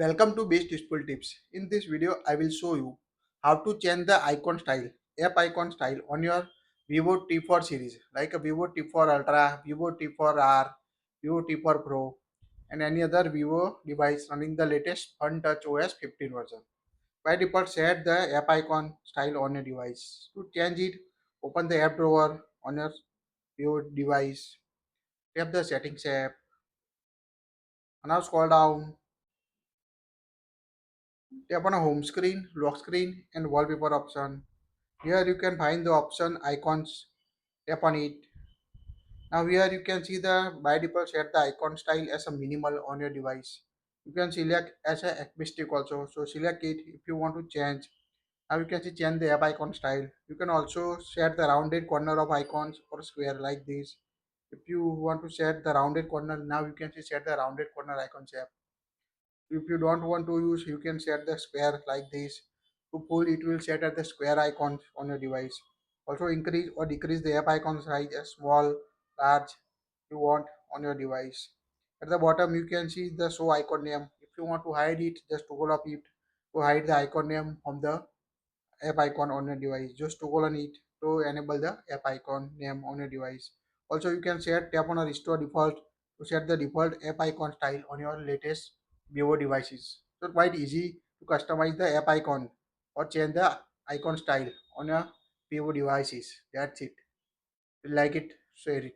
Welcome to Best Useful Tips. In this video, I will show you how to change the icon style, app icon style on your Vivo T4 series, like a Vivo T4 Ultra, Vivo T4R, Vivo T4 Pro, and any other Vivo device running the latest Fun Touch OS 15 version. By default, set the app icon style on your device. To change it, open the app drawer on your Vivo device, tap the settings app, and now scroll down. Tap on a home screen, lock screen, and wallpaper option. Here you can find the option icons. Tap on it. Now here you can see the by default set the icon style as a minimal on your device. You can select as a active also. So select it if you want to change. Now you can see change the app icon style. You can also set the rounded corner of icons or square like this. If you want to set the rounded corner, now you can see set the rounded corner icon shape. If you don't want to use, you can set the square like this. To pull, it will set at the square icon on your device. Also increase or decrease the app icon size as small, large you want on your device. At the bottom you can see the show icon name. If you want to hide it, just toggle up it to hide the icon name from the app icon on your device. Just toggle on it to enable the app icon name on your device. Also, you can set tap on a restore default to set the default app icon style on your latest Vivo devices. So quite easy to customize the app icon or change the icon style on your Vivo devices. That's it. If you like it, share it.